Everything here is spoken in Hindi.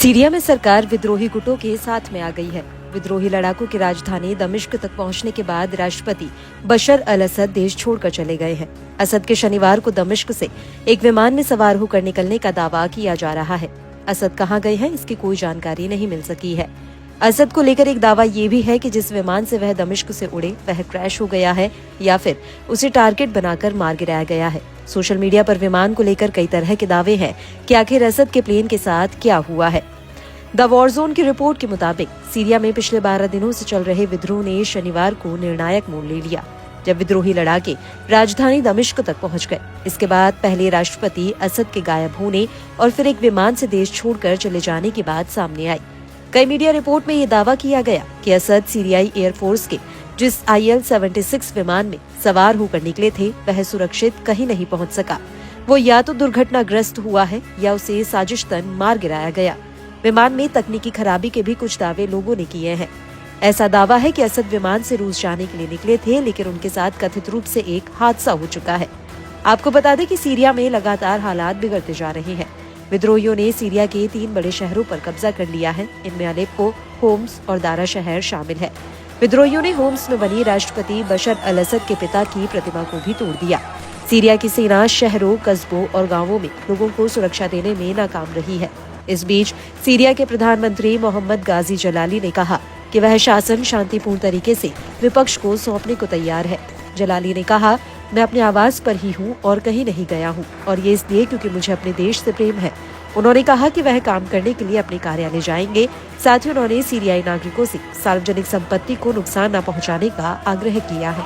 सीरिया में सरकार विद्रोही गुटों के साथ में आ गई है। विद्रोही लड़ाकों की राजधानी दमिश्क तक पहुंचने के बाद राष्ट्रपति बशर अल असद देश छोड़कर चले गए हैं। असद के शनिवार को दमिश्क से एक विमान में सवार होकर निकलने का दावा किया जा रहा है। असद कहां गए हैं, इसकी कोई जानकारी नहीं मिल सकी है। असद को लेकर एक दावा ये भी है कि जिस विमान से वह दमिश्क से उड़े वह क्रैश हो गया है या फिर उसे टारगेट बनाकर मार गिराया गया है। सोशल मीडिया पर विमान को लेकर कई तरह के दावे हैं कि आखिर असद के प्लेन के साथ क्या हुआ है। द वॉर जोन की रिपोर्ट के मुताबिक सीरिया में पिछले 12 दिनों से चल रहे विद्रोह ने शनिवार को निर्णायक मोड़ ले लिया, जब विद्रोही लड़ाके राजधानी दमिश्क तक पहुंच गए। इसके बाद पहले राष्ट्रपति असद के गायब होने और फिर एक विमान से देश छोड़कर चले जाने की बात सामने आई। कई मीडिया रिपोर्ट में ये दावा किया गया कि असद सीरियाई एयरफोर्स के जिस IL-76 विमान में सवार होकर निकले थे वह सुरक्षित कहीं नहीं पहुंच सका। वो या तो दुर्घटनाग्रस्त हुआ है या उसे साजिशतन मार गिराया गया। विमान में तकनीकी खराबी के भी कुछ दावे लोगों ने किए हैं। ऐसा दावा है कि असद विमान से रूस जाने के लिए निकले थे, लेकिन उनके साथ कथित रूप से एक हादसा हो चुका है। आपको बता दें कि सीरिया में लगातार हालात बिगड़ते जा रहे हैं। विद्रोहियों ने सीरिया के 3 बड़े शहरों पर कब्जा कर लिया है। इनमें अलेप्पो, होम्स और दारा शहर शामिल है। विद्रोहियों ने होम्स में बनी राष्ट्रपति बशर अल असद के पिता की प्रतिमा को भी तोड़ दिया। सीरिया की सेना शहरों, कस्बों और गांवों में लोगों को सुरक्षा देने में नाकाम रही है। इस बीच सीरिया के प्रधानमंत्री मोहम्मद गाजी जलाली ने कहा कि वह शासन शांतिपूर्ण तरीके से विपक्ष को सौंपने को तैयार है। जलाली ने कहा, मैं अपने आवास पर ही हूँ और कहीं नहीं गया हूँ, और ये इसलिए क्योंकि मुझे अपने देश से प्रेम है। उन्होंने कहा कि वह काम करने के लिए अपने कार्यालय जाएंगे। साथ ही उन्होंने सीरियाई नागरिकों से सार्वजनिक संपत्ति को नुकसान न पहुँचाने का आग्रह किया है।